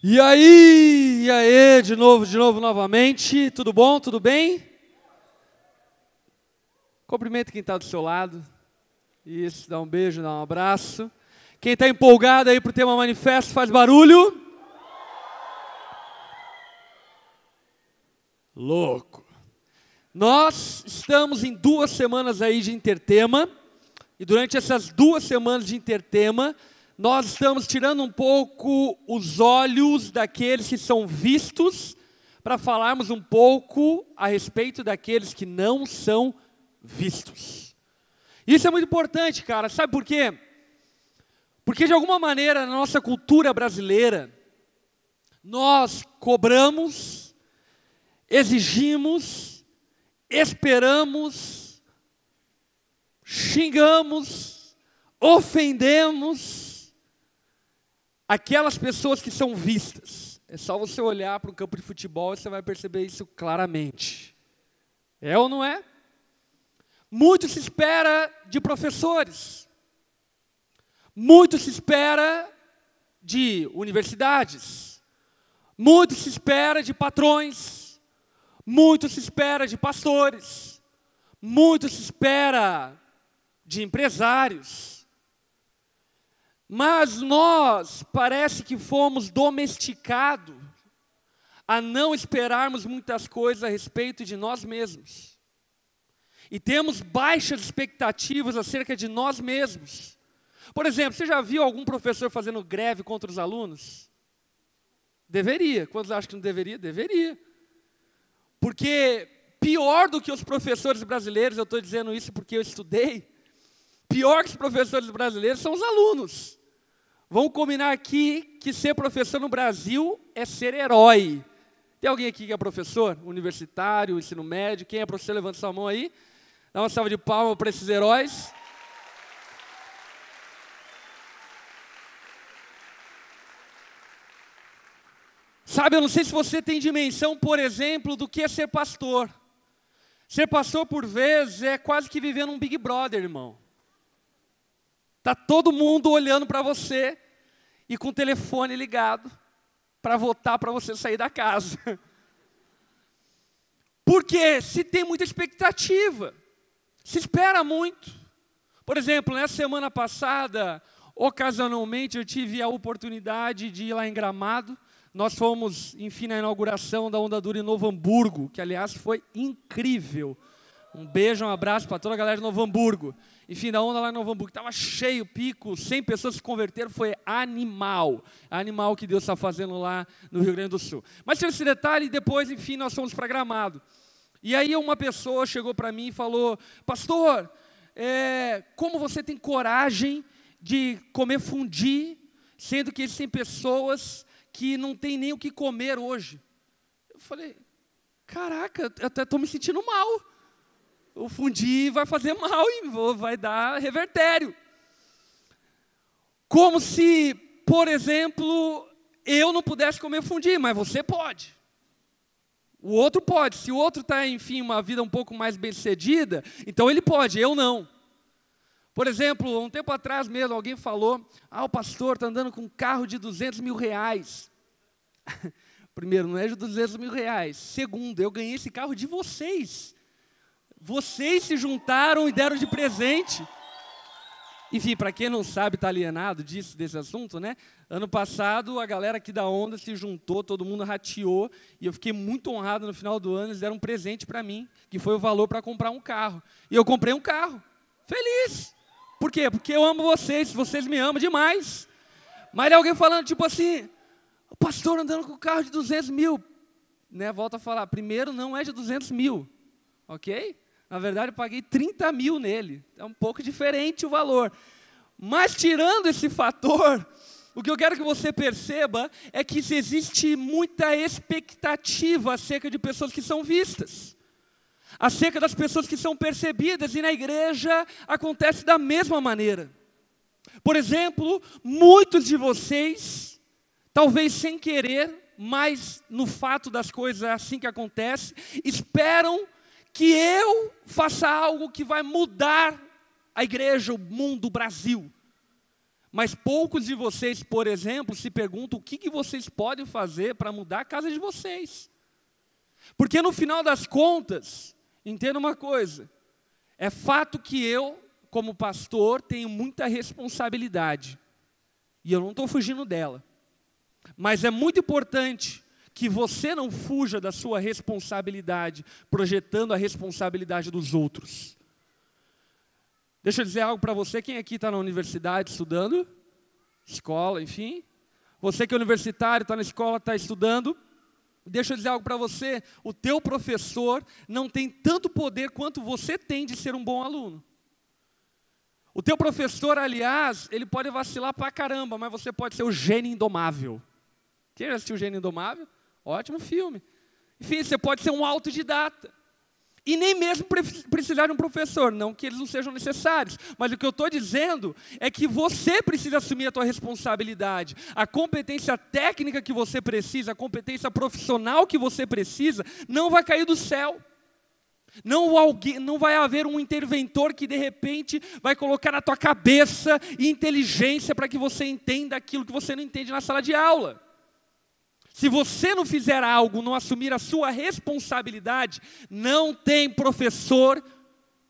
E aí, de novo, novamente. Tudo bom? Tudo bem? Cumprimenta quem está do seu lado. Isso, dá um beijo, dá um abraço. Quem está empolgado aí para o tema manifesto, faz barulho. Louco. Nós estamos em 2 semanas aí de intertema. E durante essas 2 semanas de intertema, nós estamos tirando um pouco os olhos daqueles que são vistos para falarmos um pouco a respeito daqueles que não são vistos. Isso é muito importante, cara. Sabe por quê? Porque, de alguma maneira, na nossa cultura brasileira, nós cobramos, exigimos, esperamos, xingamos, ofendemos aquelas pessoas que são vistas. É só você olhar para o campo de futebol e você vai perceber isso claramente. É ou não é? Muito se espera de professores. Muito se espera de universidades. Muito se espera de patrões. Muito se espera de pastores. Muito se espera de empresários. Mas nós parece que fomos domesticados a não esperarmos muitas coisas a respeito de nós mesmos. E temos baixas expectativas acerca de nós mesmos. Por exemplo, você já viu algum professor fazendo greve contra os alunos? Deveria. Quantos acham que não deveria? Deveria. Porque pior do que os professores brasileiros, eu estou dizendo isso porque eu estudei, pior que os professores brasileiros são os alunos. Vamos combinar aqui que ser professor no Brasil é ser herói. Tem alguém aqui que é professor? Universitário, ensino médio? Quem é professor? Levanta sua mão aí. Dá uma salva de palmas para esses heróis. Sabe, eu não sei se você tem dimensão, por exemplo, do que é ser pastor. Ser pastor, por vezes, é quase que viver num Big Brother, irmão. Está todo mundo olhando para você e com o telefone ligado para votar para você sair da casa. Porque se tem muita expectativa, se espera muito. Por exemplo, nessa semana passada, ocasionalmente, eu tive a oportunidade de ir lá em Gramado. Nós fomos, enfim, na inauguração da Onda Dura em Novo Hamburgo, que, aliás, foi incrível. Um beijo, um abraço para toda a galera de Novo Hamburgo. Enfim, da onda lá em Novo Hamburgo, estava cheio, pico, 100 pessoas se converteram, foi animal. Animal que Deus está fazendo lá no Rio Grande do Sul. Mas tinha esse detalhe e depois, enfim, nós fomos para Gramado. E aí uma pessoa chegou para mim e falou, pastor, como você tem coragem de comer fundi, sendo que existem pessoas que não têm nem o que comer hoje? Eu falei, caraca, eu até estou me sentindo mal. O fundi vai fazer mal e vai dar revertério. Como se, por exemplo, eu não pudesse comer fundi, mas você pode. O outro pode. Se o outro está, enfim, uma vida um pouco mais bem-sucedida, então ele pode, eu não. Por exemplo, um tempo atrás mesmo, alguém falou, o pastor está andando com um carro de 200 mil reais. Primeiro, não é de 200 mil reais. Segundo, eu ganhei esse carro de vocês. Vocês se juntaram e deram de presente. Enfim, para quem não sabe, está alienado desse assunto, né? Ano passado, a galera aqui da Onda se juntou, todo mundo rateou, e eu fiquei muito honrado no final do ano, eles deram um presente para mim, que foi o valor para comprar um carro. E eu comprei um carro. Feliz. Por quê? Porque eu amo vocês me amam demais. Mas alguém falando, tipo assim, o pastor andando com um carro de 200 mil. Né? Volta a falar, primeiro não é de 200 mil, ok? Na verdade, eu paguei 30 mil nele. É um pouco diferente o valor. Mas, tirando esse fator, o que eu quero que você perceba é que existe muita expectativa acerca de pessoas que são vistas. Acerca das pessoas que são percebidas. E na igreja acontece da mesma maneira. Por exemplo, muitos de vocês, talvez sem querer, mas no fato das coisas assim que acontece, esperam que eu faça algo que vai mudar a igreja, o mundo, o Brasil. Mas poucos de vocês, por exemplo, se perguntam o que vocês podem fazer para mudar a casa de vocês. Porque no final das contas, entenda uma coisa, é fato que eu, como pastor, tenho muita responsabilidade. E eu não estou fugindo dela. Mas é muito importante que você não fuja da sua responsabilidade, projetando a responsabilidade dos outros. Deixa eu dizer algo para você, quem aqui está na universidade estudando, escola, enfim. Você que é universitário, está na escola, está estudando. Deixa eu dizer algo para você, o teu professor não tem tanto poder quanto você tem de ser um bom aluno. O teu professor, aliás, ele pode vacilar pra caramba, mas você pode ser o gênio indomável. Quem já assistiu o Gênio Indomável? Ótimo filme. Enfim, você pode ser um autodidata. E nem mesmo precisar de um professor, não que eles não sejam necessários. Mas o que eu estou dizendo é que você precisa assumir a tua responsabilidade. A competência técnica que você precisa, a competência profissional que você precisa, não vai cair do céu. Não vai haver um interventor que de repente vai colocar na tua cabeça inteligência para que você entenda aquilo que você não entende na sala de aula. Se você não fizer algo, não assumir a sua responsabilidade, não tem professor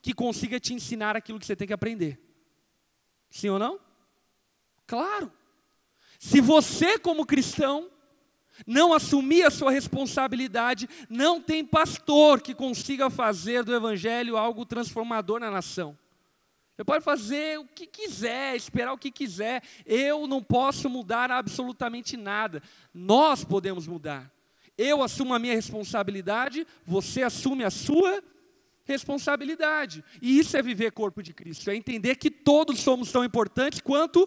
que consiga te ensinar aquilo que você tem que aprender. Sim ou não? Claro. Se você, como cristão, não assumir a sua responsabilidade, não tem pastor que consiga fazer do evangelho algo transformador na nação. Você pode fazer o que quiser, esperar o que quiser. Eu não posso mudar absolutamente nada. Nós podemos mudar. Eu assumo a minha responsabilidade, você assume a sua responsabilidade. E isso é viver corpo de Cristo, é entender que todos somos tão importantes quanto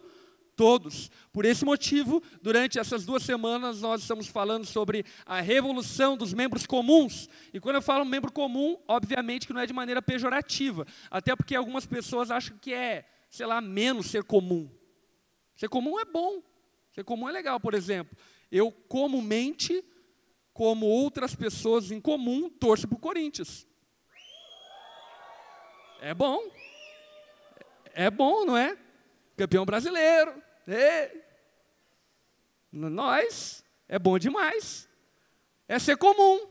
todos. Por esse motivo, durante essas 2 semanas, nós estamos falando sobre a revolução dos membros comuns. E quando eu falo membro comum, obviamente que não é de maneira pejorativa. Até porque algumas pessoas acham que é, sei lá, menos ser comum. Ser comum é bom. Ser comum é legal, por exemplo. Eu comumente, como outras pessoas em comum, torço para o Corinthians. É bom. É bom, não é? Campeão brasileiro. Nós, é bom demais. É ser comum.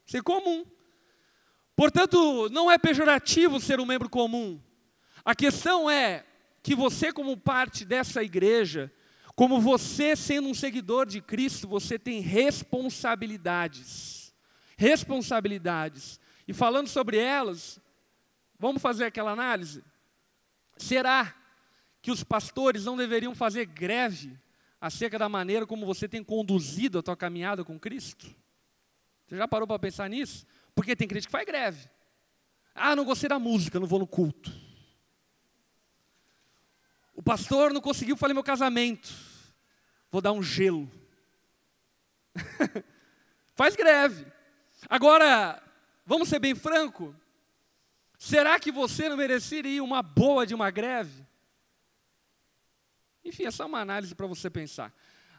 Ser comum. Portanto, não é pejorativo ser um membro comum. A questão é que você, como parte dessa igreja, como você sendo um seguidor de Cristo, você tem responsabilidades. Responsabilidades. E falando sobre elas, vamos fazer aquela análise? Será que os pastores não deveriam fazer greve acerca da maneira como você tem conduzido a tua caminhada com Cristo? Você já parou para pensar nisso? Porque tem crente que faz greve. Ah, não gostei da música, não vou no culto. O pastor não conseguiu fazer meu casamento, vou dar um gelo. Faz greve. Agora, vamos ser bem franco, será que você não mereceria uma boa de uma greve? Enfim, é só uma análise para você pensar.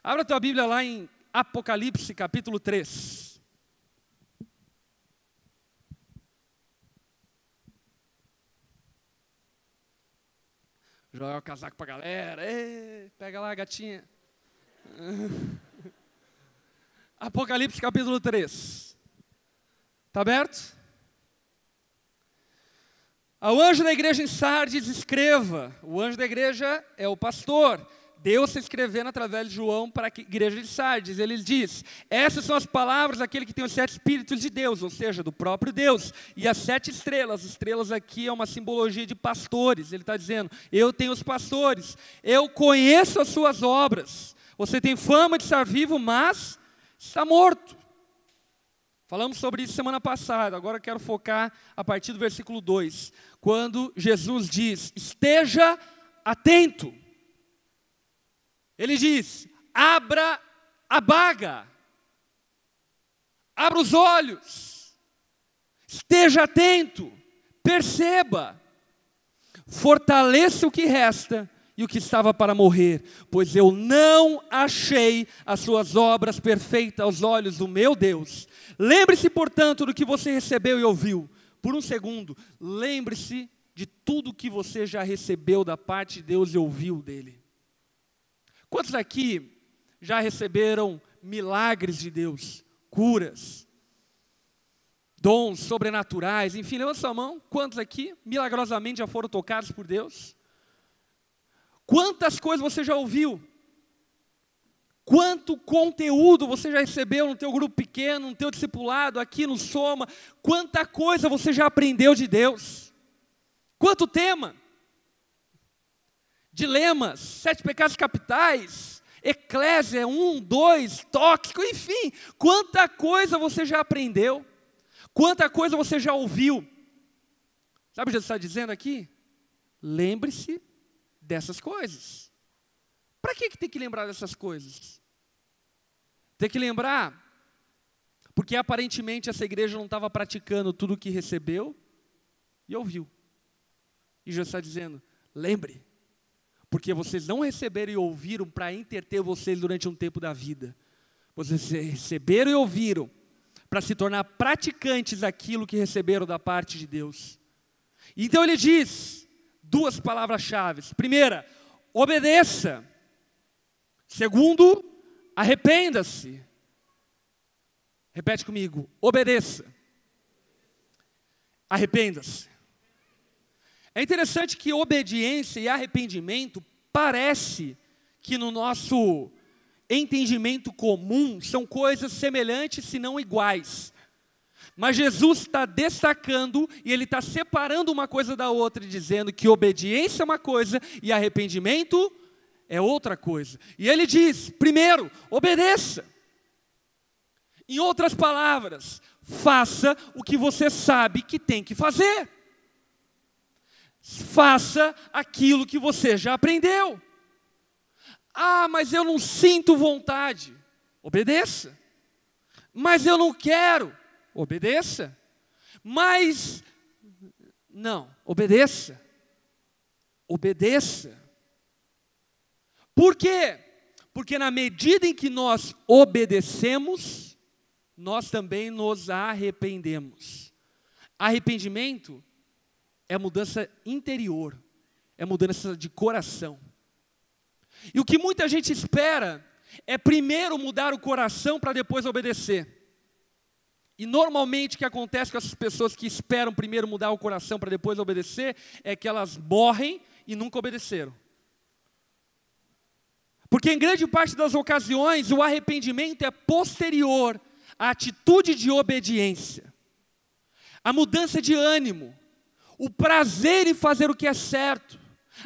Abra a tua Bíblia lá em Apocalipse, capítulo 3. Joga o casaco para a galera. Ei, pega lá, gatinha. Apocalipse, capítulo 3. Está aberto? Ao anjo da igreja em Sardes, escreva. O anjo da igreja é o pastor. Deus está escrevendo através de João para a igreja de Sardes. Ele diz, essas são as palavras daquele que tem os 7 Espíritos de Deus, ou seja, do próprio Deus. E as 7 estrelas. Estrelas aqui é uma simbologia de pastores. Ele está dizendo, eu tenho os pastores. Eu conheço as suas obras. Você tem fama de estar vivo, mas está morto. Falamos sobre isso semana passada, agora eu quero focar a partir do versículo 2, quando Jesus diz, esteja atento. Ele diz, abra a baga, abra os olhos, esteja atento, perceba, fortaleça o que resta e o que estava para morrer, pois eu não achei as suas obras perfeitas aos olhos do meu Deus. Lembre-se, portanto, do que você recebeu e ouviu. Por um segundo, lembre-se de tudo que você já recebeu da parte de Deus e ouviu dele. Quantos aqui já receberam milagres de Deus, curas, dons sobrenaturais, enfim, levanta sua mão. Quantos aqui milagrosamente já foram tocados por Deus? Quantas coisas você já ouviu? Quanto conteúdo você já recebeu no teu grupo pequeno, no teu discipulado, aqui no Soma? Quanta coisa você já aprendeu de Deus? Quanto tema? Dilemas, 7 pecados capitais, Eclésia 1, 2, tóxico, enfim. Quanta coisa você já aprendeu? Quanta coisa você já ouviu? Sabe o que Jesus está dizendo aqui? Lembre-se dessas coisas. Para que tem que lembrar dessas coisas? Tem que lembrar, porque aparentemente essa igreja não estava praticando tudo o que recebeu e ouviu. E Jesus está dizendo, lembre, porque vocês não receberam e ouviram para entreter vocês durante um tempo da vida. Vocês receberam e ouviram para se tornar praticantes daquilo que receberam da parte de Deus. Então ele diz 2 palavras-chave. Primeira, obedeça. Segundo, arrependa-se. Repete comigo, obedeça. Arrependa-se. É interessante que obediência e arrependimento parece que no nosso entendimento comum são coisas semelhantes, se não iguais. Mas Jesus está destacando e ele está separando uma coisa da outra, dizendo que obediência é uma coisa e arrependimento é outra coisa. E ele diz, primeiro, obedeça. Em outras palavras, faça o que você sabe que tem que fazer. Faça aquilo que você já aprendeu. Ah, mas eu não sinto vontade. Obedeça. Mas eu não quero. Obedeça. Mas, não, obedeça. Obedeça. Por quê? Porque na medida em que nós obedecemos, nós também nos arrependemos. Arrependimento é mudança interior, é mudança de coração. E o que muita gente espera é primeiro mudar o coração para depois obedecer. E normalmente o que acontece com essas pessoas que esperam primeiro mudar o coração para depois obedecer é que elas morrem e nunca obedeceram. Porque em grande parte das ocasiões o arrependimento é posterior à atitude de obediência. A mudança de ânimo, o prazer em fazer o que é certo,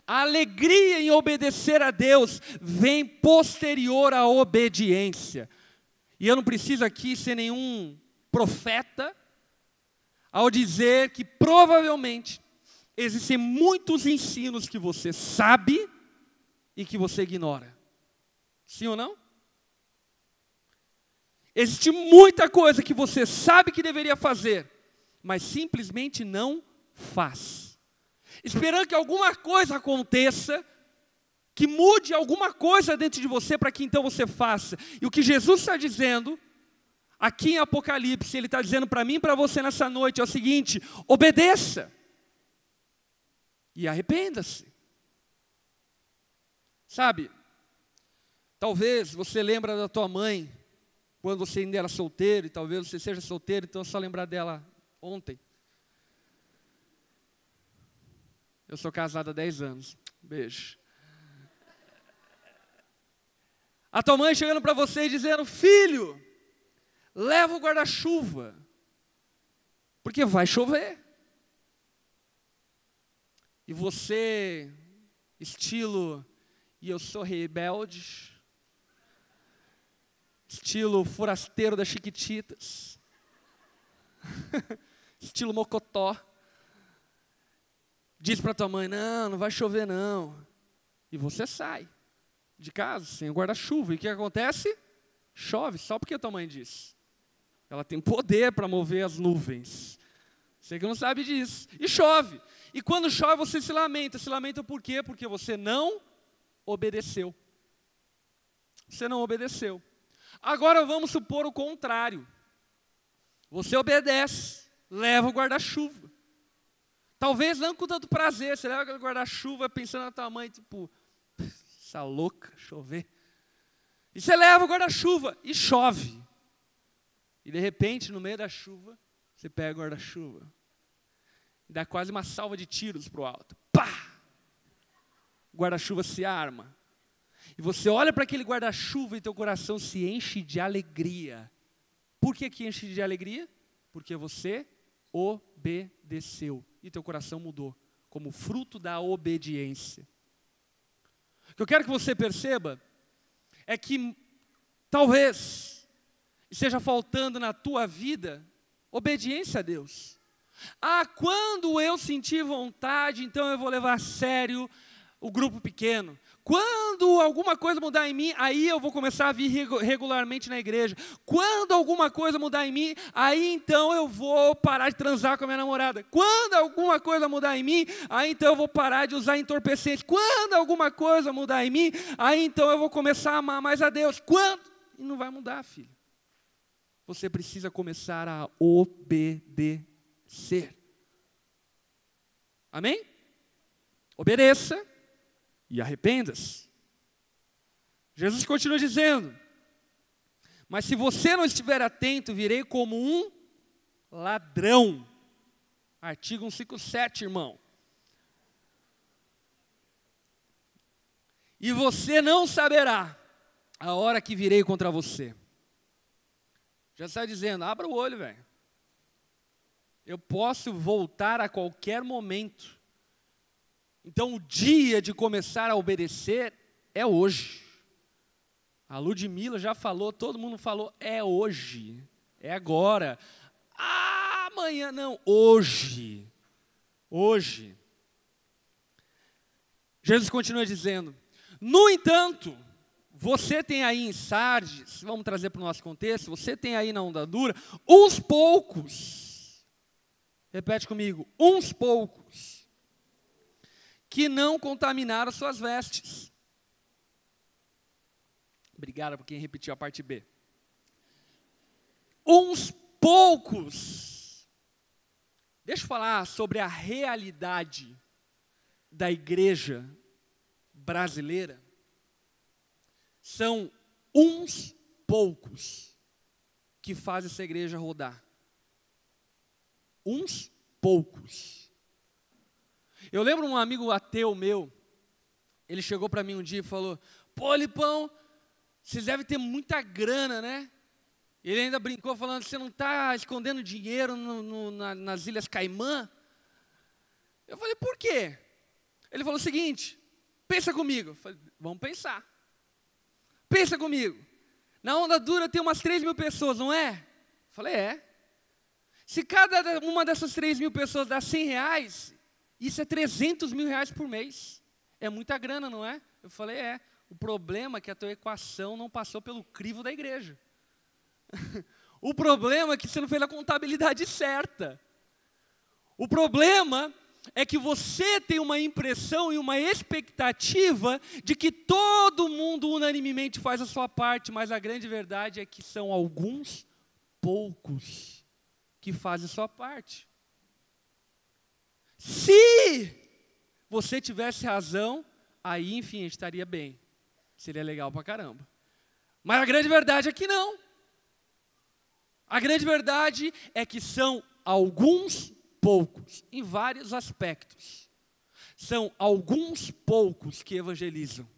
a alegria em obedecer a Deus vem posterior à obediência. E eu não preciso aqui ser nenhum profeta ao dizer que provavelmente existem muitos ensinos que você sabe e que você ignora. Sim ou não? Existe muita coisa que você sabe que deveria fazer, mas simplesmente não faz. Esperando que alguma coisa aconteça, que mude alguma coisa dentro de você para que então você faça. E o que Jesus está dizendo, aqui em Apocalipse, Ele está dizendo para mim e para você nessa noite, é o seguinte, obedeça. E arrependa-se. Sabe, talvez você lembra da tua mãe, quando você ainda era solteiro, e talvez você seja solteiro, então é só lembrar dela ontem. Eu sou casado há 10 anos. Beijo. A tua mãe chegando para você e dizendo, filho, leva o guarda-chuva, porque vai chover. E você, estilo, e eu sou rebelde, estilo forasteiro das Chiquititas, estilo mocotó, diz para tua mãe, não vai chover não. E você sai de casa sem o guarda-chuva. E o que acontece? Chove, só porque a tua mãe disse. Ela tem poder para mover as nuvens. Você que não sabe disso. E chove. E quando chove você se lamenta. Se lamenta por quê? Porque você não obedeceu. Você não obedeceu. Agora vamos supor o contrário. Você obedece, leva o guarda-chuva. Talvez não com tanto prazer, você leva o guarda-chuva pensando na tua mãe, tipo, essa louca, chover. E você leva o guarda-chuva e chove. E de repente, no meio da chuva, você pega o guarda-chuva. E dá quase uma salva de tiros para o alto. Pá! O guarda-chuva se arma. E você olha para aquele guarda-chuva e teu coração se enche de alegria. Por que enche de alegria? Porque você obedeceu. E teu coração mudou. Como fruto da obediência. O que eu quero que você perceba é que talvez esteja faltando na tua vida obediência a Deus. Quando eu sentir vontade, então eu vou levar a sério o grupo pequeno. Quando alguma coisa mudar em mim, aí eu vou começar a vir regularmente na igreja. Quando alguma coisa mudar em mim, aí então eu vou parar de transar com a minha namorada. Quando alguma coisa mudar em mim, aí então eu vou parar de usar entorpecentes. Quando alguma coisa mudar em mim, aí então eu vou começar a amar mais a Deus. Quando? E não vai mudar, filho. Você precisa começar a obedecer. Amém? Obedeça e arrependa-se. Jesus continua dizendo: mas se você não estiver atento, virei como um ladrão. Artigo 157, irmão. E você não saberá a hora que virei contra você. Já está dizendo, abra o olho, velho. Eu posso voltar a qualquer momento. Então o dia de começar a obedecer é hoje. A Ludmila já falou, todo mundo falou, é hoje, é agora. Amanhã não, hoje. Hoje. Jesus continua dizendo, no entanto, você tem aí em Sardes, vamos trazer para o nosso contexto, você tem aí na Onda Dura, uns poucos, repete comigo, uns poucos, que não contaminaram suas vestes. Obrigado por quem repetiu a parte B. Uns poucos. Deixa eu falar sobre a realidade da igreja brasileira. São uns poucos que fazem essa igreja rodar. Uns poucos. Eu lembro um amigo ateu meu, ele chegou para mim um dia e falou, pô, Lipão, vocês devem ter muita grana, né? Ele ainda brincou falando, você não está escondendo dinheiro nas Ilhas Caimã? Eu falei, por quê? Ele falou o seguinte, pensa comigo. Eu falei, vamos pensar. Pensa comigo, na Onda Dura tem umas 3.000 pessoas, não é? Eu falei, é. Se cada uma dessas 3.000 pessoas dá R$100, isso é 300 mil reais por mês. É muita grana, não é? Eu falei, é. O problema é que a tua equação não passou pelo crivo da igreja. O problema é que você não fez a contabilidade certa. O problema é que você tem uma impressão e uma expectativa de que todo mundo unanimemente faz a sua parte, mas a grande verdade é que são alguns poucos que fazem a sua parte. Se você tivesse razão, aí, enfim, estaria bem. Seria legal pra caramba. Mas a grande verdade é que não. A grande verdade é que são alguns poucos, em vários aspectos. São alguns poucos que evangelizam.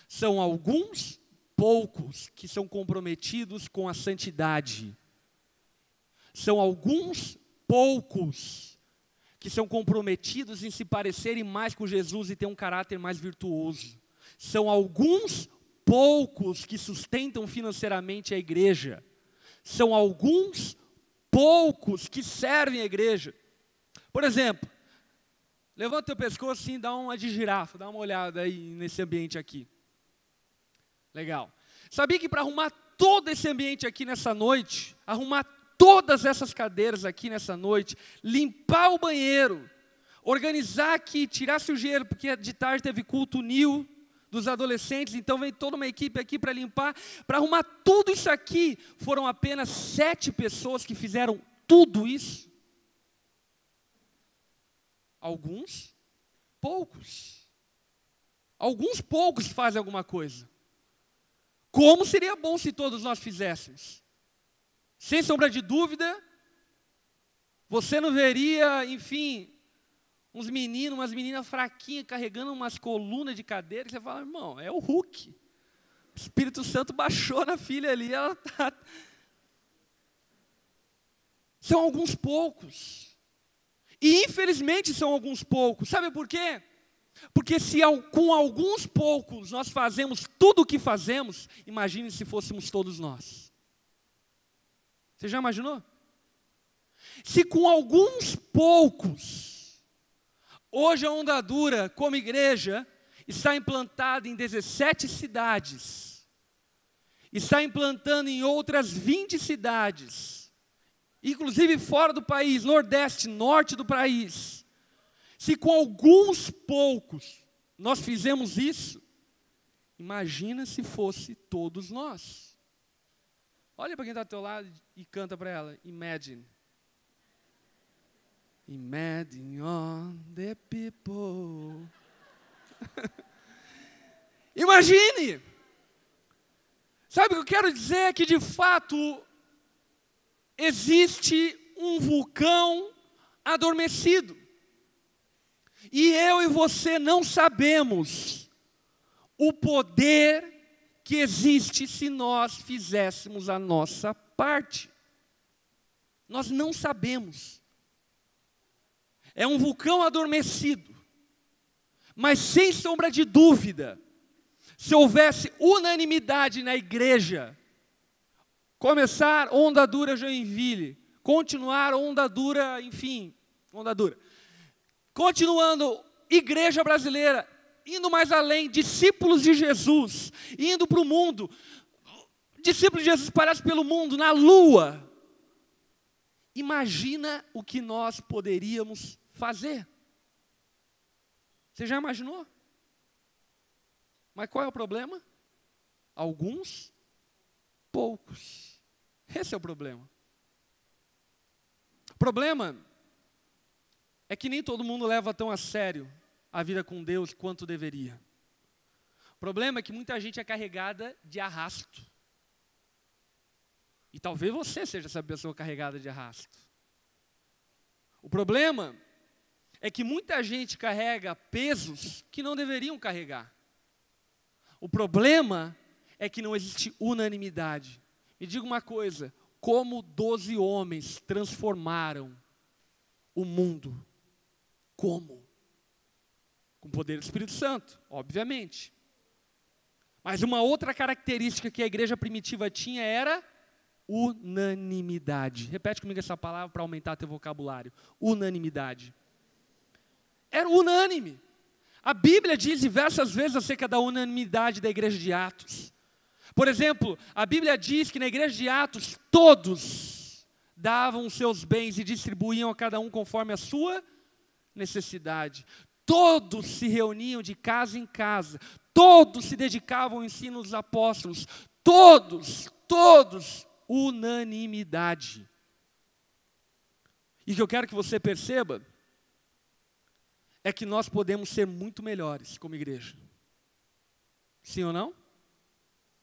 São alguns poucos que são comprometidos com a santidade. São alguns poucos que são comprometidos em se parecerem mais com Jesus e ter um caráter mais virtuoso. São alguns poucos que sustentam financeiramente a igreja. São alguns poucos que servem a igreja. Por exemplo, levanta teu pescoço assim, dá uma de girafa, dá uma olhada aí nesse ambiente aqui. Legal. Sabia que para arrumar todo esse ambiente aqui nessa noite, arrumar todas essas cadeiras aqui nessa noite, limpar o banheiro, organizar aqui, tirar sujeira, porque de tarde teve culto new dos adolescentes, então vem toda uma equipe aqui para limpar, para arrumar tudo isso aqui, foram apenas 7 pessoas que fizeram tudo isso. Alguns poucos. Alguns poucos fazem alguma coisa. Como seria bom se todos nós fizéssemos? Sem sombra de dúvida, você não veria, enfim, uns meninos, umas meninas fraquinhas, carregando umas colunas de cadeira, e você fala, irmão, é o Hulk. O Espírito Santo baixou na filha ali, ela está... São alguns poucos. E infelizmente são alguns poucos. Sabe por quê? Porque se com alguns poucos nós fazemos tudo o que fazemos, imagine se fôssemos todos nós. Você já imaginou? Se com alguns poucos, hoje a Onda Dura, como igreja, está implantada em 17 cidades, está implantando em outras 20 cidades, inclusive fora do país, nordeste, norte do país. Se com alguns poucos nós fizemos isso, imagina se fosse todos nós. Olha para quem está ao teu lado e canta para ela, Imagine. Imagine on the people. Imagine! Sabe o que eu quero dizer? É que de fato existe um vulcão adormecido. E eu e você não sabemos o poder que existe se nós fizéssemos a nossa parte. Nós não sabemos. É um vulcão adormecido. Mas sem sombra de dúvida, se houvesse unanimidade na igreja, começar Onda Dura Joinville, continuar Onda Dura, enfim, Onda Dura. Continuando, igreja brasileira, indo mais além, discípulos de Jesus, indo para o mundo, discípulos de Jesus espalhados pelo mundo, na lua. Imagina o que nós poderíamos fazer. Você já imaginou? Mas qual é o problema? Alguns, poucos. Esse é o problema. O problema é que nem todo mundo leva tão a sério a vida com Deus quanto deveria. O problema é que muita gente é carregada de arrasto. E talvez você seja essa pessoa carregada de arrasto. O problema é que muita gente carrega pesos que não deveriam carregar. O problema é que não existe unanimidade. Me diga uma coisa, como 12 homens transformaram o mundo? Como? Com o poder do Espírito Santo, obviamente. Mas uma outra característica que a igreja primitiva tinha era unanimidade. Repete comigo essa palavra para aumentar teu vocabulário. Unanimidade. Era unânime. A Bíblia diz diversas vezes acerca da unanimidade da igreja de Atos. Por exemplo, a Bíblia diz que na igreja de Atos, todos davam os seus bens e distribuíam a cada um conforme a sua necessidade. Todos se reuniam de casa em casa. Todos se dedicavam ao ensino dos apóstolos. Todos, unanimidade. E o que eu quero que você perceba é que nós podemos ser muito melhores como igreja. Sim ou não?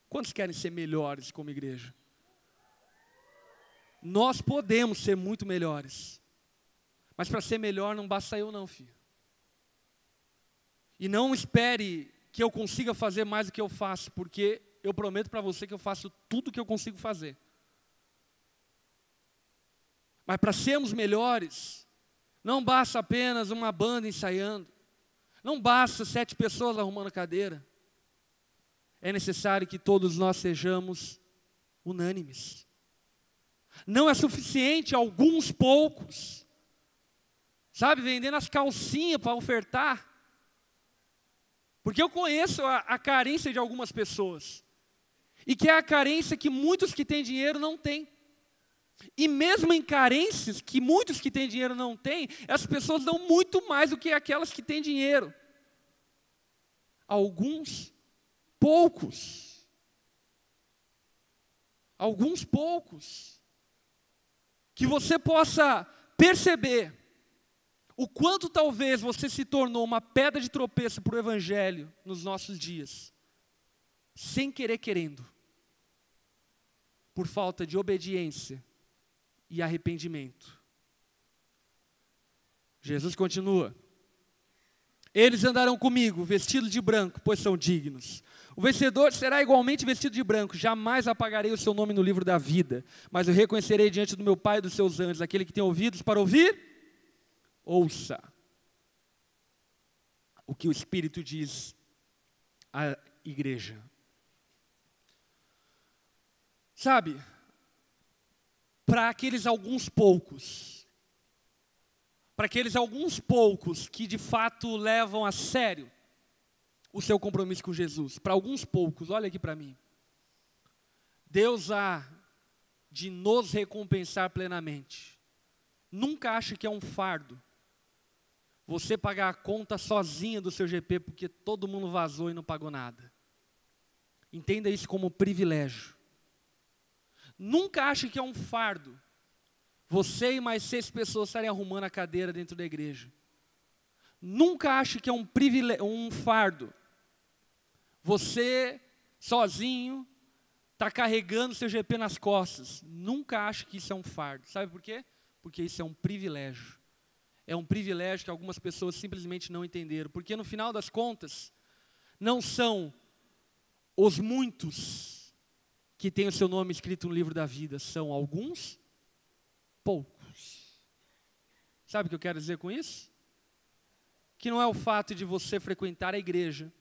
Quantos querem ser melhores como igreja? Nós podemos ser muito melhores. Mas para ser melhor não basta eu não, filho. E não espere que eu consiga fazer mais do que eu faço, porque eu prometo para você que eu faço tudo o que eu consigo fazer. Mas para sermos melhores, não basta apenas uma banda ensaiando. Não basta 7 pessoas arrumando cadeira. É necessário que todos nós sejamos unânimes. Não é suficiente alguns poucos, sabe, vendendo as calcinhas para ofertar. Porque eu conheço a carência de algumas pessoas. E que é a carência que muitos que têm dinheiro não têm. E mesmo em carências que muitos que têm dinheiro não têm, as pessoas dão muito mais do que aquelas que têm dinheiro. Alguns poucos. Alguns poucos. Que você possa perceber o quanto talvez você se tornou uma pedra de tropeço para o Evangelho nos nossos dias. Sem querer, querendo. por falta de obediência e arrependimento. Jesus continua. Eles andarão comigo, vestidos de branco, pois são dignos. O vencedor será igualmente vestido de branco. Jamais apagarei o seu nome no livro da vida, mas eu reconhecerei diante do meu Pai e dos seus anjos. Aquele que tem ouvidos para ouvir, ouça o que o Espírito diz à igreja. Sabe, para aqueles alguns poucos que de fato levam a sério o seu compromisso com Jesus, para alguns poucos, olha aqui para mim, Deus há de nos recompensar plenamente. Nunca ache que é um fardo você pagar a conta sozinha do seu GP, porque todo mundo vazou e não pagou nada. Entenda isso como privilégio. Nunca ache que é um fardo você e mais 6 pessoas estarem arrumando a cadeira dentro da igreja. Nunca ache que é um fardo você, sozinho, está carregando seu GP nas costas. Nunca ache que isso é um fardo. Sabe por quê? Porque isso é um privilégio. É um privilégio que algumas pessoas simplesmente não entenderam. Porque no final das contas, não são os muitos que têm o seu nome escrito no livro da vida. São alguns poucos. Sabe o que eu quero dizer com isso? Que não é o fato de você frequentar a igreja,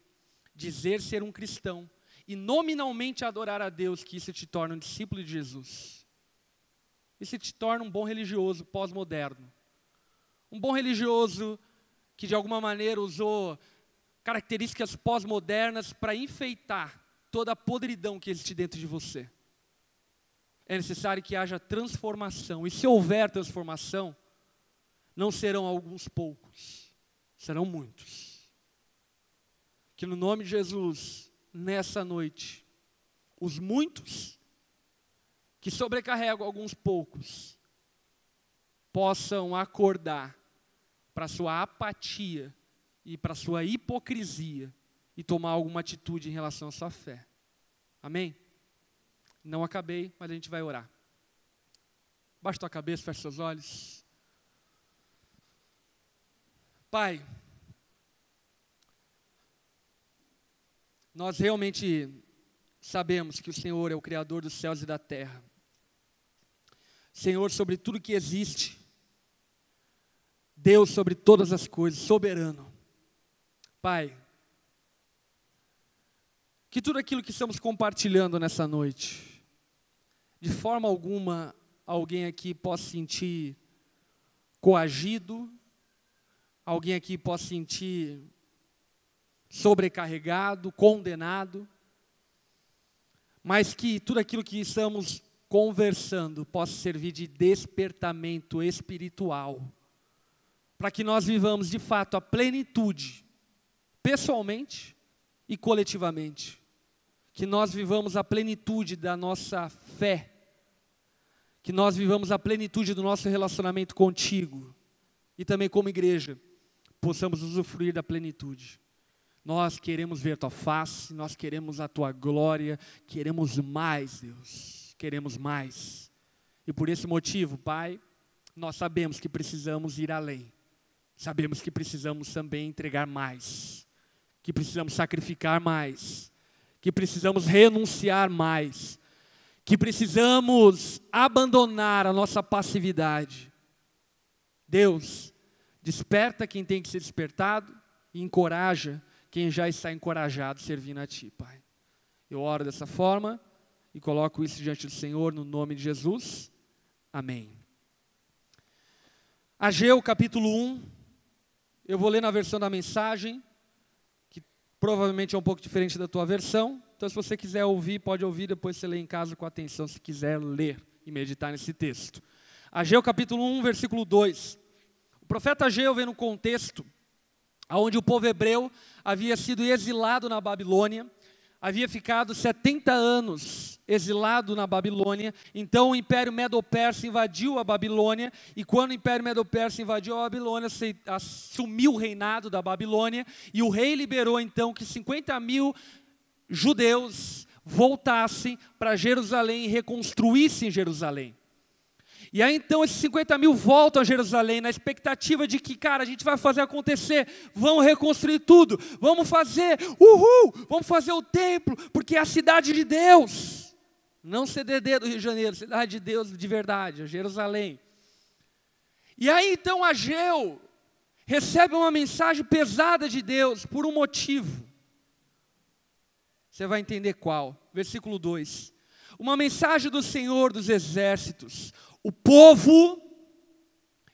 dizer ser um cristão e nominalmente adorar a Deus, que isso te torna um discípulo de Jesus. Isso te torna um bom religioso pós-moderno. Um bom religioso que de alguma maneira usou características pós-modernas para enfeitar toda a podridão que existe dentro de você. É necessário que haja transformação. E se houver transformação, não serão alguns poucos, serão muitos. Que no nome de Jesus, nessa noite, os muitos que sobrecarregam alguns poucos, possam acordar para a sua apatia e para a sua hipocrisia e tomar alguma atitude em relação à sua fé. Amém? Não acabei, mas a gente vai orar. Baixa tua cabeça, fecha seus olhos. Pai, nós realmente sabemos que o Senhor é o Criador dos céus e da terra. Senhor sobre tudo que existe. Deus sobre todas as coisas, soberano. Pai, que tudo aquilo que estamos compartilhando nessa noite, de forma alguma, alguém aqui possa sentir coagido, alguém aqui possa sentir sobrecarregado, condenado, mas que tudo aquilo que estamos conversando possa servir de despertamento espiritual, para que nós vivamos de fato a plenitude, pessoalmente e coletivamente. Que nós vivamos a plenitude da nossa fé, que nós vivamos a plenitude do nosso relacionamento contigo, e também como igreja, possamos usufruir da plenitude. Nós queremos ver tua face, nós queremos a tua glória, queremos mais, Deus, queremos mais. E por esse motivo, Pai, nós sabemos que precisamos ir além. Sabemos que precisamos também entregar mais, que precisamos sacrificar mais, que precisamos renunciar mais, que precisamos abandonar a nossa passividade. Deus, desperta quem tem que ser despertado e encoraja quem já está encorajado servindo a Ti, Pai. Eu oro dessa forma e coloco isso diante do Senhor no nome de Jesus. Amém. Ageu capítulo 1, eu vou ler na versão da mensagem, que provavelmente é um pouco diferente da tua versão. Então se você quiser ouvir, pode ouvir, depois você lê em casa com atenção, se quiser ler e meditar nesse texto. Ageu capítulo 1, versículo 2. O profeta Ageu vem no contexto onde o povo hebreu havia sido exilado na Babilônia, havia ficado 70 anos exilado na Babilônia. Então o Império Medo-Persa invadiu a Babilônia, e quando o Império Medo-Persa invadiu a Babilônia, assumiu o reinado da Babilônia, e o rei liberou então que 50.000 judeus voltassem para Jerusalém e reconstruíssem Jerusalém. E aí então esses 50 mil voltam a Jerusalém na expectativa de que, cara, a gente vai fazer acontecer, vamos reconstruir tudo, vamos fazer, vamos fazer o templo, porque é a cidade de Deus. Não CDD do Rio de Janeiro, cidade de Deus de verdade, Jerusalém. E aí então Ageu recebe uma mensagem pesada de Deus por um motivo. Você vai entender qual. Versículo 2. Uma mensagem do Senhor dos Exércitos. O povo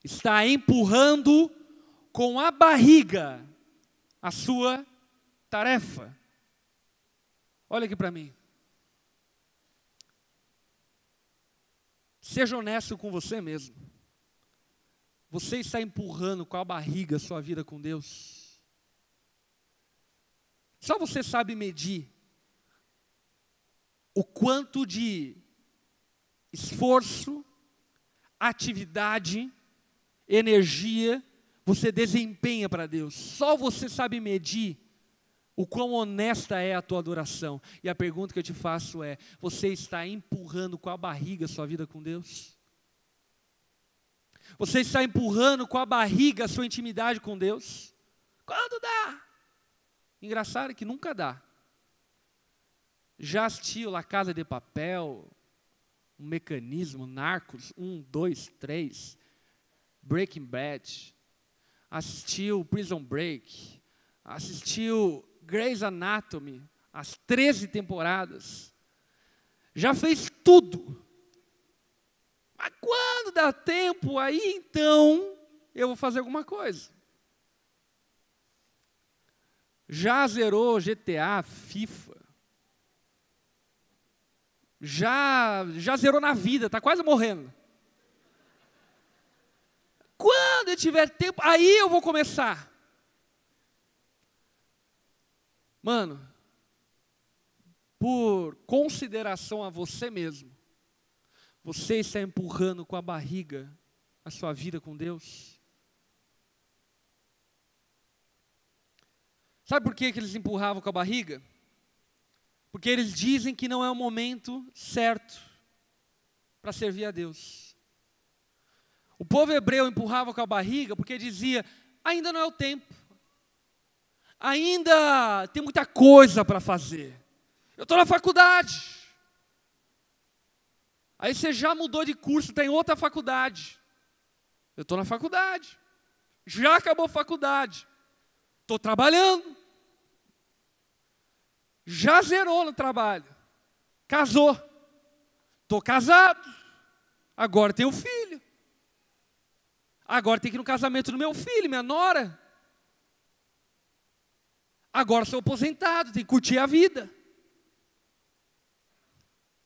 está empurrando com a barriga a sua tarefa. Olha aqui para mim. Seja honesto com você mesmo. Você está empurrando com a barriga a sua vida com Deus? Só você sabe medir o quanto de esforço, atividade, energia você desempenha para Deus. Só você sabe medir o quão honesta é a tua adoração. E a pergunta que eu te faço é: você está empurrando com a barriga a sua vida com Deus? Você está empurrando com a barriga a sua intimidade com Deus? Quando dá? Engraçado que nunca dá. Já assistiu La Casa de Papel, um Mecanismo, Narcos, 1, 2, 3, Breaking Bad, assistiu Prison Break, assistiu Grey's Anatomy, as 13 temporadas, já fez tudo. Mas quando dá tempo, aí então eu vou fazer alguma coisa. Já zerou GTA, FIFA, já zerou na vida, está quase morrendo. Quando eu tiver tempo, aí eu vou começar. Mano, por consideração a você mesmo, você está empurrando com a barriga a sua vida com Deus? Sabe por que eles empurravam com a barriga? Porque eles dizem que não é o momento certo para servir a Deus. O povo hebreu empurrava com a barriga porque dizia: ainda não é o tempo. Ainda tem muita coisa para fazer. Eu estou na faculdade. Aí você já mudou de curso, está em outra faculdade. Eu estou na faculdade. Já acabou a faculdade. Estou trabalhando. Já zerou no trabalho. Casou. Estou casado. Agora tenho filho. Agora tem que ir no casamento do meu filho, minha nora. Agora sou aposentado, tenho que curtir a vida.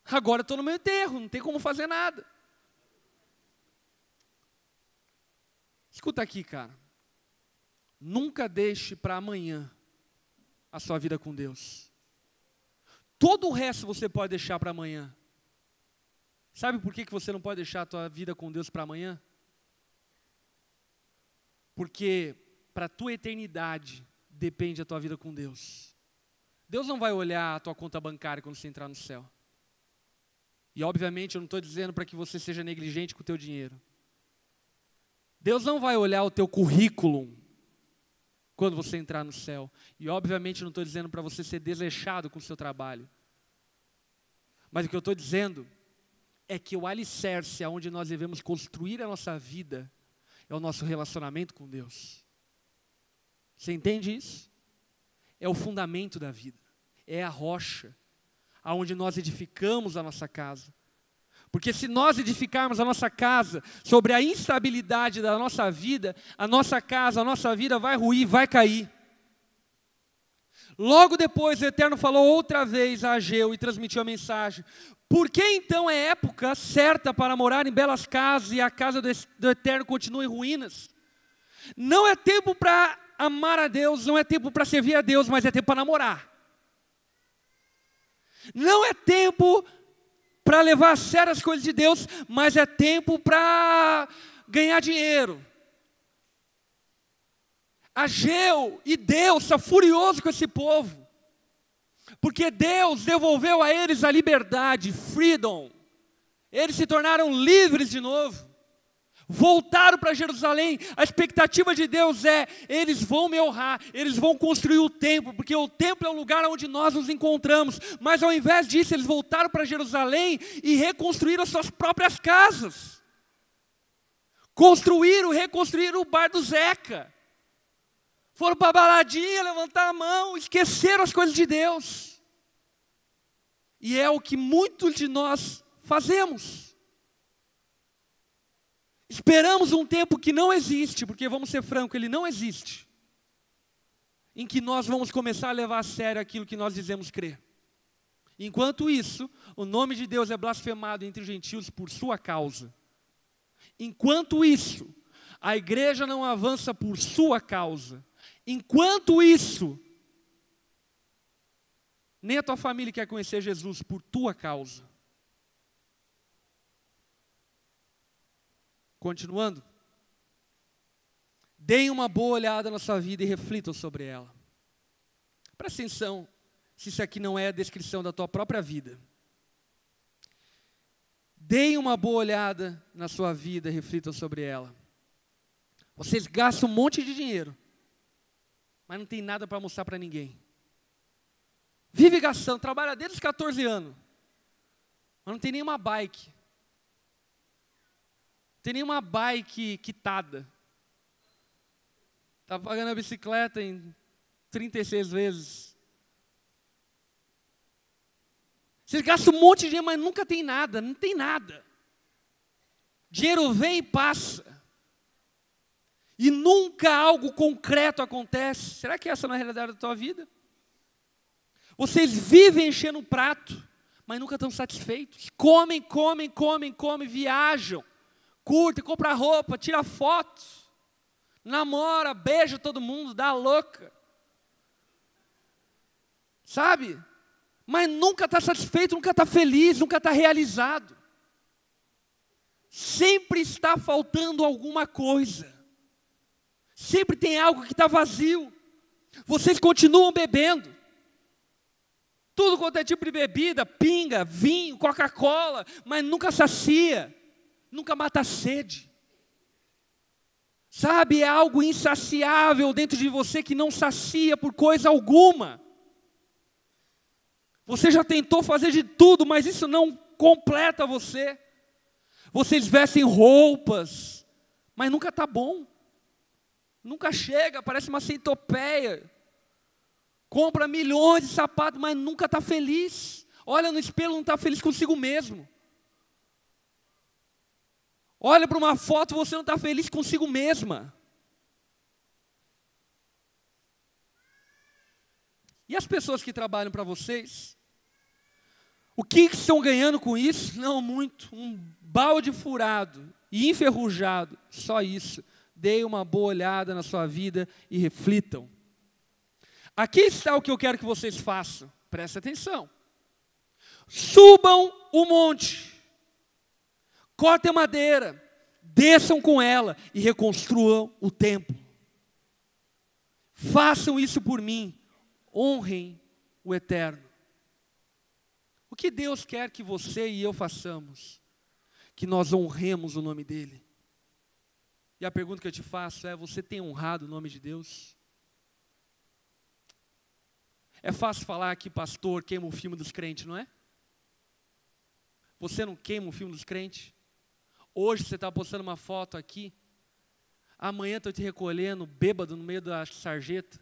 Agora estou no meu enterro, não tem como fazer nada. Escuta aqui, cara. Nunca deixe para amanhã a sua vida com Deus. Todo o resto você pode deixar para amanhã. Sabe por que você não pode deixar a tua vida com Deus para amanhã? Porque para a tua eternidade depende a tua vida com Deus. Deus não vai olhar a tua conta bancária quando você entrar no céu. E obviamente eu não estou dizendo para que você seja negligente com o teu dinheiro. Deus não vai olhar o teu currículo quando você entrar no céu. E obviamente eu não estou dizendo para você ser desleixado com o seu trabalho. Mas o que eu estou dizendo é que o alicerce aonde nós devemos construir a nossa vida é o nosso relacionamento com Deus. Você entende isso? É o fundamento da vida. É a rocha aonde nós edificamos a nossa casa. Porque se nós edificarmos a nossa casa sobre a instabilidade da nossa vida, a nossa casa, a nossa vida vai ruir, vai cair. Logo depois o Eterno falou outra vez a Ageu e transmitiu a mensagem: por que então é época certa para morar em belas casas e a casa do Eterno continua em ruínas? Não é tempo para amar a Deus, não é tempo para servir a Deus, mas é tempo para namorar. Não é tempo para levar a sério as coisas de Deus, mas é tempo para ganhar dinheiro. Ageu e Deus está furioso com esse povo. Porque Deus devolveu a eles a liberdade, freedom. Eles se tornaram livres de novo. Voltaram para Jerusalém. A expectativa de Deus é: eles vão me honrar, eles vão construir o templo, porque o templo é o lugar onde nós nos encontramos. Mas ao invés disso, eles voltaram para Jerusalém e reconstruíram as suas próprias casas. Reconstruíram o bar do Zeca. Foram para a baladinha, levantaram a mão, esqueceram as coisas de Deus. E é o que muitos de nós fazemos. Esperamos um tempo que não existe, porque vamos ser francos, ele não existe, em que nós vamos começar a levar a sério aquilo que nós dizemos crer. Enquanto isso, o nome de Deus é blasfemado entre os gentios por sua causa. Enquanto isso, a igreja não avança por sua causa. Enquanto isso, nem a tua família quer conhecer Jesus por tua causa. Continuando. Deem uma boa olhada na sua vida e reflitam sobre ela. Presta atenção se isso aqui não é a descrição da tua própria vida. Deem uma boa olhada na sua vida e reflitam sobre ela. Vocês gastam um monte de dinheiro, mas não tem nada para mostrar para ninguém. Vive gastando, trabalha desde os 14 anos, mas não tem nenhuma bike. Não tem nenhuma bike quitada. Está pagando a bicicleta em 36 vezes. Vocês gastam um monte de dinheiro, mas nunca tem nada, não tem nada. Dinheiro vem e passa. E nunca algo concreto acontece. Será que essa não é a realidade da tua vida? Vocês vivem enchendo um prato, mas nunca estão satisfeitos. Comem, viajam, curtem, compram roupa, tira fotos, namora, beija todo mundo, dá a louca. Sabe? Mas nunca está satisfeito, nunca está feliz, nunca está realizado. Sempre está faltando alguma coisa. Sempre tem algo que está vazio. Vocês continuam bebendo. Tudo quanto é tipo de bebida, pinga, vinho, Coca-Cola, mas nunca sacia, nunca mata a sede. Sabe, é algo insaciável dentro de você que não sacia por coisa alguma. Você já tentou fazer de tudo, mas isso não completa você. Vocês vestem roupas, mas nunca está bom. Nunca chega, parece uma centopeia. Compra milhões de sapatos, mas nunca está feliz. Olha no espelho, não está feliz consigo mesmo. Olha para uma foto, você não está feliz consigo mesma. E as pessoas que trabalham para vocês? O que estão ganhando com isso? Não muito. Um balde furado e enferrujado, só isso. Deem uma boa olhada na sua vida e reflitam. Aqui está o que eu quero que vocês façam. Presta atenção. Subam o monte. Cortem madeira. Desçam com ela e reconstruam o templo. Façam isso por mim. Honrem o Eterno. O que Deus quer que você e eu façamos? Que nós honremos o nome dEle. E a pergunta que eu te faço é: você tem honrado o nome de Deus? É fácil falar que pastor queima o filme dos crentes, não é? Você não queima o filme dos crentes? Hoje você está postando uma foto aqui, amanhã estou te recolhendo bêbado no meio da sarjeta.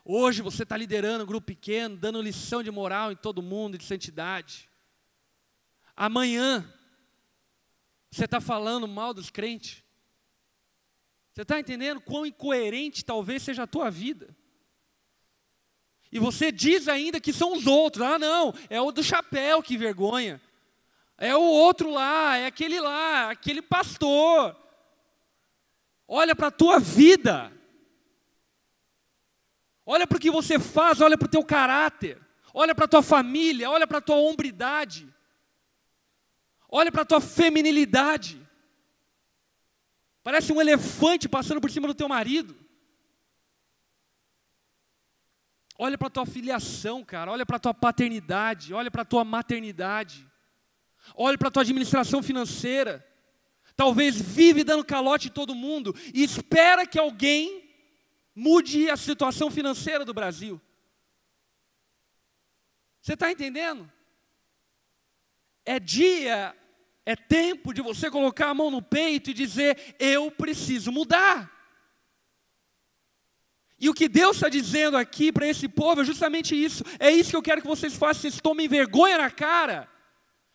Hoje você está liderando um grupo pequeno, dando lição de moral em todo mundo, de santidade. Amanhã você está falando mal dos crentes. Você está entendendo quão incoerente talvez seja a tua vida? E você diz ainda que são os outros. Ah, não, é o do chapéu, que vergonha. É o outro lá, é aquele lá, aquele pastor. Olha para a tua vida. Olha para o que você faz, olha para o teu caráter. Olha para a tua família, olha para a tua hombridade. Olha para a tua feminilidade. Parece um elefante passando por cima do teu marido. Olha para a tua filiação, cara. Olha para a tua paternidade. Olha para a tua maternidade. Olha para a tua administração financeira. Talvez vive dando calote em todo mundo e espera que alguém mude a situação financeira do Brasil. Você está entendendo? É dia, é tempo de você colocar a mão no peito e dizer, eu preciso mudar. E o que Deus está dizendo aqui para esse povo é justamente isso. É isso que eu quero que vocês façam. Vocês tomem vergonha na cara.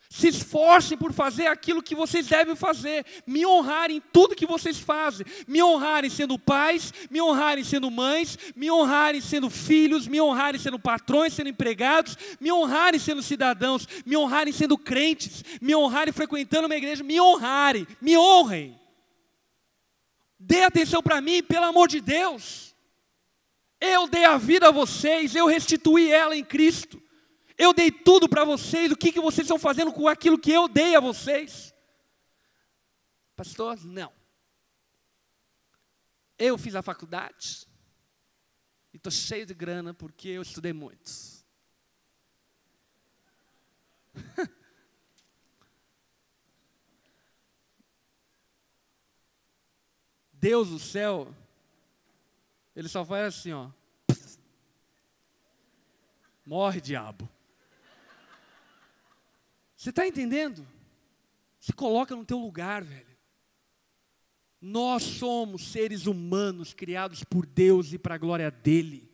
Se esforcem por fazer aquilo que vocês devem fazer. Me honrarem em tudo que vocês fazem. Me honrarem sendo pais, me honrarem sendo mães, me honrarem sendo filhos, me honrarem sendo patrões, sendo empregados, me honrarem sendo cidadãos, me honrarem sendo crentes, me honrarem frequentando uma igreja, me honrarem, me honrem. Dê atenção para mim, pelo amor de Deus. Eu dei a vida a vocês, eu restituí ela em Cristo. Eu dei tudo para vocês, o que vocês estão fazendo com aquilo que eu dei a vocês? Pastor, não. Eu fiz a faculdade e estou cheio de grana porque eu estudei muito. Deus do céu, Ele só faz assim, ó. Morre, diabo. Você está entendendo? Se coloca no teu lugar, velho. Nós somos seres humanos criados por Deus e para a glória dEle.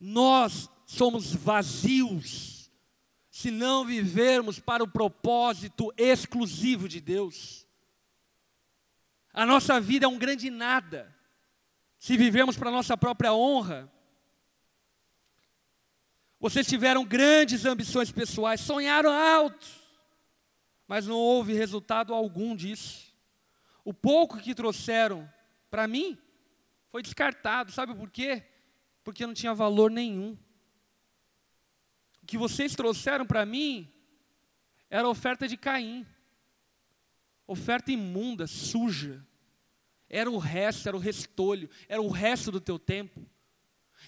Nós somos vazios se não vivermos para o propósito exclusivo de Deus. A nossa vida é um grande nada se vivermos para a nossa própria honra. Vocês tiveram grandes ambições pessoais, sonharam alto, mas não houve resultado algum disso. O pouco que trouxeram para mim foi descartado. Sabe por quê? Porque não tinha valor nenhum. O que vocês trouxeram para mim era oferta de Caim. Oferta imunda, suja. Era o resto, era o restolho, era o resto do teu tempo.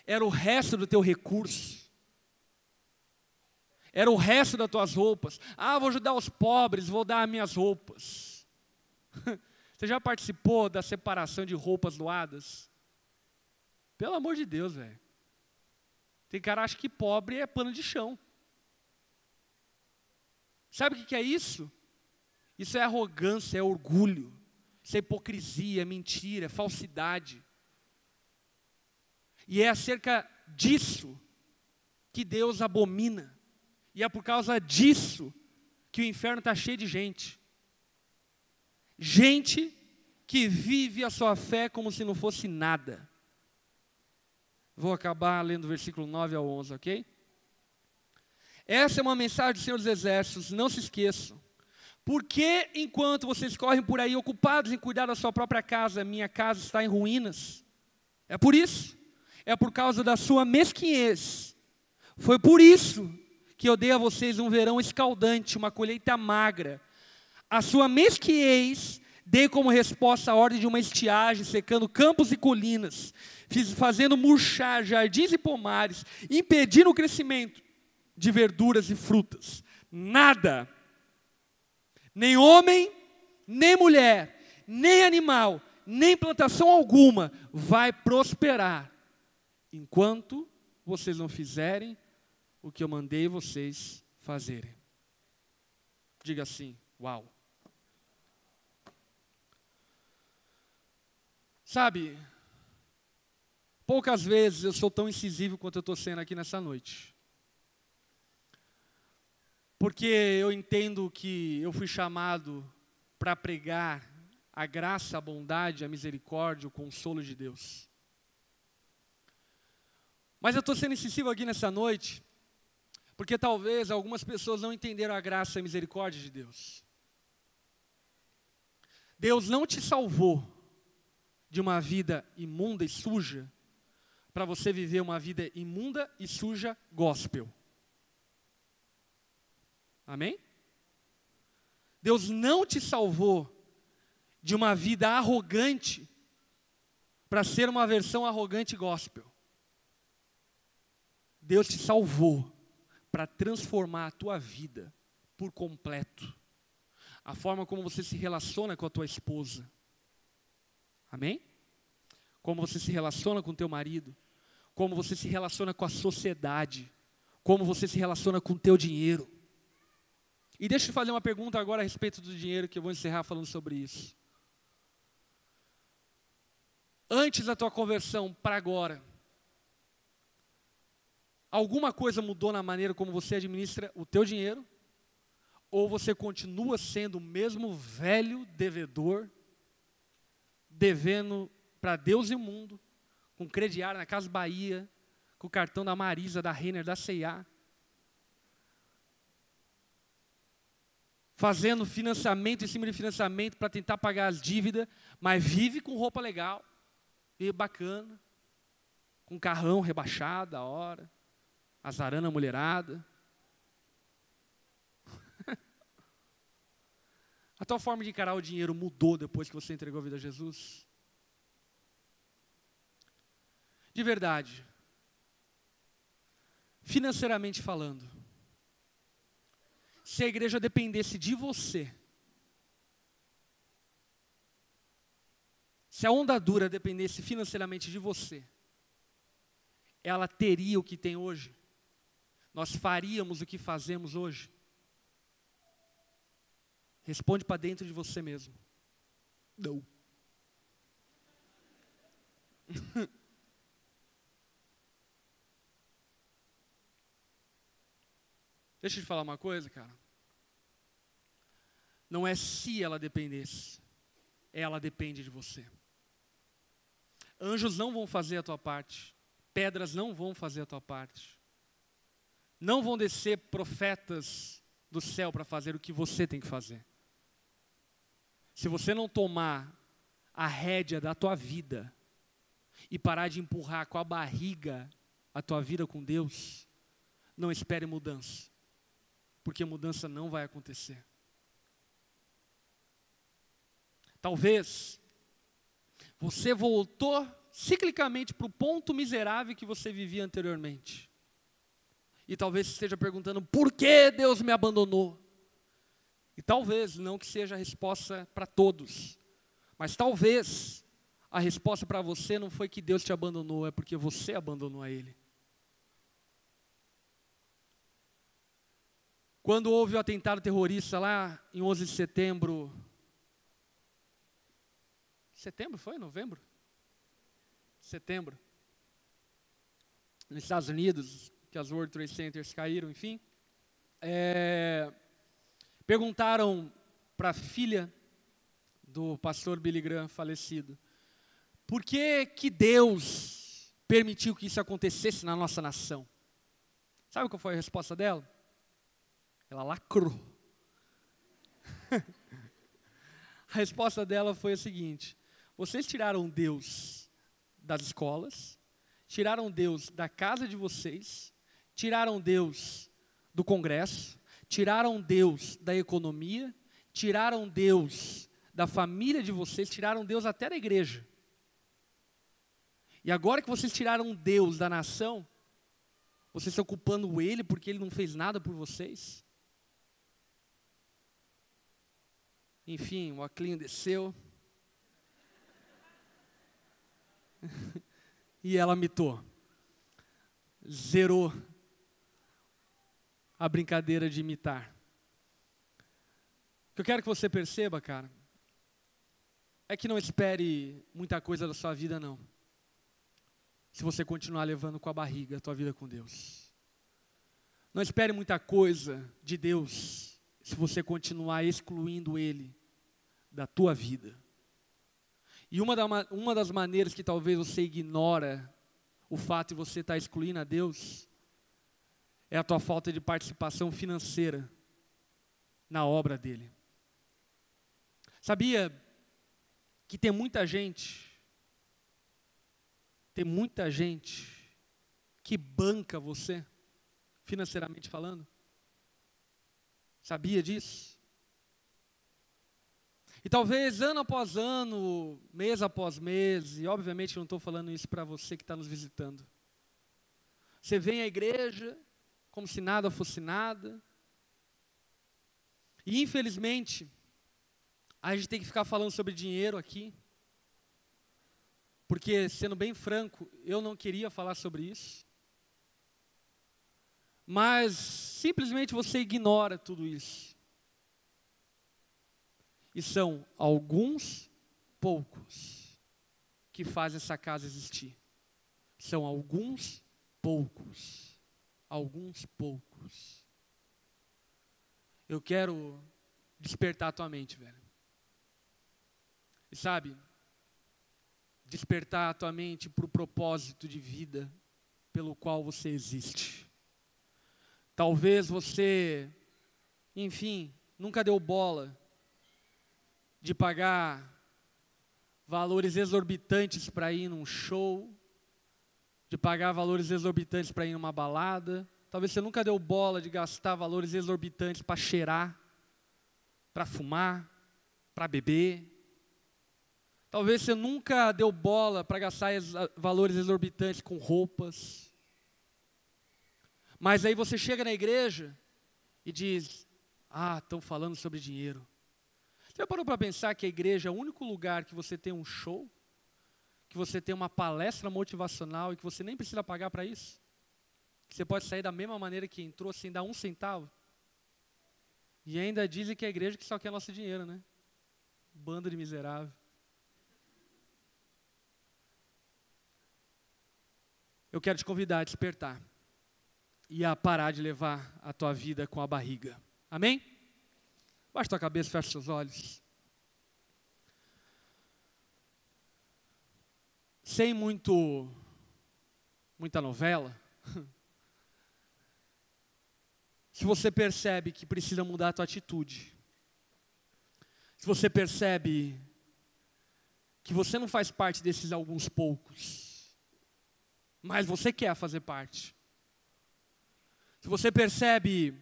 Era o resto do teu recurso. Era o resto das tuas roupas. Ah, vou ajudar os pobres, vou dar as minhas roupas. Você já participou da separação de roupas doadas? Pelo amor de Deus, velho. Tem cara que acha que pobre é pano de chão. Sabe o que é isso? Isso é arrogância, é orgulho. Isso é hipocrisia, é mentira, é falsidade. E é acerca disso que Deus abomina. E é por causa disso que o inferno está cheio de gente. Gente que vive a sua fé como se não fosse nada. Vou acabar lendo o versículo 9 ao 11, ok? Essa é uma mensagem do Senhor dos Exércitos, não se esqueçam. Porque enquanto vocês correm por aí ocupados em cuidar da sua própria casa, minha casa está em ruínas? É por isso. É por causa da sua mesquinhez. Foi por isso que eu dei a vocês um verão escaldante, uma colheita magra. A sua mesquinhez dei como resposta a ordem de uma estiagem, secando campos e colinas, fazendo murchar jardins e pomares, impedindo o crescimento de verduras e frutas. Nada, nem homem, nem mulher, nem animal, nem plantação alguma vai prosperar, enquanto vocês não fizerem o que eu mandei vocês fazerem. Diga assim, uau. Sabe, poucas vezes eu sou tão incisivo quanto eu estou sendo aqui nessa noite. Porque eu entendo que eu fui chamado para pregar a graça, a bondade, a misericórdia, o consolo de Deus. Mas eu estou sendo incisivo aqui nessa noite, porque talvez algumas pessoas não entenderam a graça e a misericórdia de Deus. Deus não te salvou de uma vida imunda e suja para você viver uma vida imunda e suja gospel. Amém? Deus não te salvou de uma vida arrogante para ser uma versão arrogante gospel. Deus te salvou para transformar a tua vida por completo. A forma como você se relaciona com a tua esposa. Amém? Como você se relaciona com o teu marido. Como você se relaciona com a sociedade. Como você se relaciona com o teu dinheiro. E deixa eu te fazer uma pergunta agora a respeito do dinheiro, que eu vou encerrar falando sobre isso. Antes da tua conversão para agora, alguma coisa mudou na maneira como você administra o teu dinheiro? Ou você continua sendo o mesmo velho devedor, devendo para Deus e o mundo, com crediário na Casa Bahia, com o cartão da Marisa, da Renner, da C&A, fazendo financiamento em cima de financiamento para tentar pagar as dívidas, mas vive com roupa legal, e bacana, com carrão rebaixado da hora, azarana mulherada. A tua forma de encarar o dinheiro mudou depois que você entregou a vida a Jesus? De verdade, financeiramente falando, se a igreja dependesse de você, se a Onda Dura dependesse financeiramente de você, ela teria o que tem hoje? Nós faríamos o que fazemos hoje? Responde para dentro de você mesmo. Não. Deixa eu te falar uma coisa, cara. Não é se ela dependesse, ela depende de você. Anjos não vão fazer a tua parte. Pedras não vão fazer a tua parte. Não vão descer profetas do céu para fazer o que você tem que fazer. Se você não tomar a rédea da tua vida e parar de empurrar com a barriga a tua vida com Deus, não espere mudança, porque mudança não vai acontecer. Talvez você voltou ciclicamente para o ponto miserável que você vivia anteriormente. E talvez você esteja perguntando, por que Deus me abandonou? E talvez, não que seja a resposta para todos, mas talvez a resposta para você não foi que Deus te abandonou, é porque você abandonou a Ele. Quando houve o atentado terrorista lá em 11 de setembro, setembro foi? Novembro? Setembro. Nos Estados Unidos, que as World Trade Centers caíram, enfim. Perguntaram para a filha do pastor Billy Graham falecido, por que que Deus permitiu que isso acontecesse na nossa nação? Sabe qual foi a resposta dela? Ela lacrou. A resposta dela foi a seguinte: vocês tiraram Deus das escolas, tiraram Deus da casa de vocês, tiraram Deus do Congresso, tiraram Deus da economia, tiraram Deus da família de vocês, tiraram Deus até da igreja. E agora que vocês tiraram Deus da nação, vocês estão culpando Ele porque Ele não fez nada por vocês? Enfim, o Aclinho desceu. E ela mitou. Zerou a brincadeira de imitar. O que eu quero que você perceba, cara, é que não espere muita coisa da sua vida, não. Se você continuar levando com a barriga a tua vida com Deus. Não espere muita coisa de Deus se você continuar excluindo Ele da tua vida. E uma das maneiras que talvez você ignora o fato de você estar excluindo a Deus é a tua falta de participação financeira na obra dele. Sabia que tem muita gente que banca você, financeiramente falando? Sabia disso? E talvez ano após ano, mês após mês, e obviamente não estou falando isso para você que está nos visitando. Você vem à igreja como se nada fosse nada. E infelizmente, a gente tem que ficar falando sobre dinheiro aqui. Porque, sendo bem franco, eu não queria falar sobre isso. Mas simplesmente você ignora tudo isso. E são alguns poucos que fazem essa casa existir. São alguns poucos. Alguns poucos. Eu quero despertar a tua mente, velho. E sabe, despertar a tua mente para o propósito de vida pelo qual você existe. Talvez você, enfim, nunca deu bola de pagar valores exorbitantes para ir num show, de pagar valores exorbitantes para ir numa balada. Talvez você nunca deu bola de gastar valores exorbitantes para cheirar, para fumar, para beber. Talvez você nunca deu bola para gastar valores exorbitantes com roupas. Mas aí você chega na igreja e diz, estão falando sobre dinheiro. Você já parou para pensar que a igreja é o único lugar que você tem um show, que você tem uma palestra motivacional e que você nem precisa pagar para isso? Que você pode sair da mesma maneira que entrou, sem dar um centavo? E ainda dizem que é a igreja que só quer nosso dinheiro, né? Bando de miserável. Eu quero te convidar a despertar e a parar de levar a tua vida com a barriga. Amém? Baixa tua cabeça, fecha seus olhos. Sem muita novela. Se você percebe que precisa mudar a tua atitude, se você percebe que você não faz parte desses alguns poucos, mas você quer fazer parte, se você percebe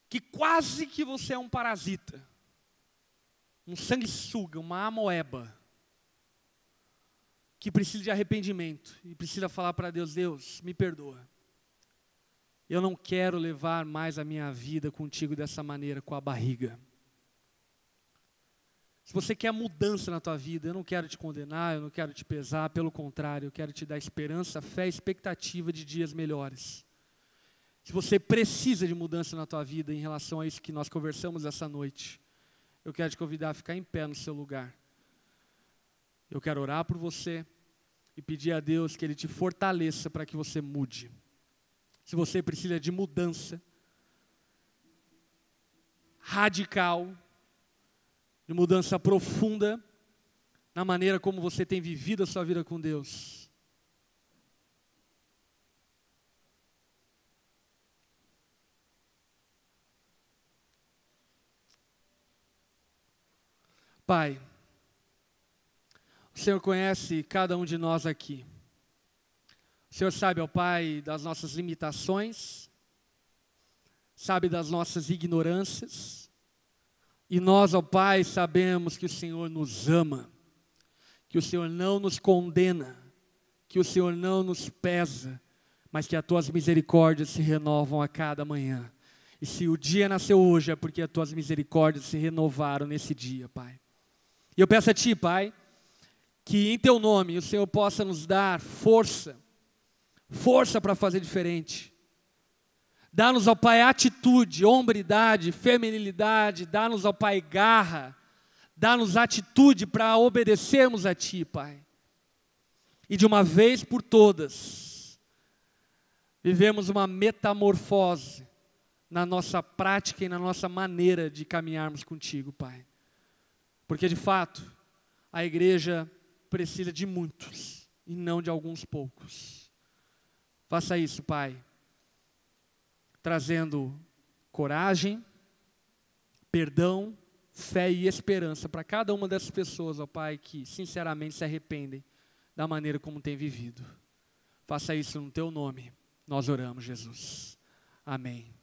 que quase que você é um parasita, um sanguessuga, uma amoeba, que precisa de arrependimento e precisa falar para Deus, Deus, me perdoa. Eu não quero levar mais a minha vida contigo dessa maneira, com a barriga. Se você quer mudança na tua vida, eu não quero te condenar, eu não quero te pesar, pelo contrário, eu quero te dar esperança, fé e expectativa de dias melhores. Se você precisa de mudança na tua vida em relação a isso que nós conversamos essa noite, eu quero te convidar a ficar em pé no seu lugar. Eu quero orar por você e pedir a Deus que Ele te fortaleça para que você mude. Se você precisa de mudança radical, de mudança profunda na maneira como você tem vivido a sua vida com Deus, Pai, o Senhor conhece cada um de nós aqui. O Senhor sabe, ó Pai, das nossas limitações, sabe das nossas ignorâncias, e nós, ó Pai, sabemos que o Senhor nos ama, que o Senhor não nos condena, que o Senhor não nos pesa, mas que as Tuas misericórdias se renovam a cada manhã. E se o dia nasceu hoje, é porque as Tuas misericórdias se renovaram nesse dia, Pai. E eu peço a Ti, Pai, que em Teu nome o Senhor possa nos dar força para fazer diferente. Dá-nos, ó Pai, atitude, hombridade, feminilidade, dá-nos, ó Pai, garra, dá-nos atitude para obedecermos a Ti, Pai. E de uma vez por todas, vivemos uma metamorfose na nossa prática e na nossa maneira de caminharmos contigo, Pai. Porque, de fato, a igreja precisa de muitos e não de alguns poucos. Faça isso, Pai, trazendo coragem, perdão, fé e esperança para cada uma dessas pessoas, ó Pai, que sinceramente se arrependem da maneira como tem vivido. Faça isso no Teu nome. Nós oramos, Jesus. Amém.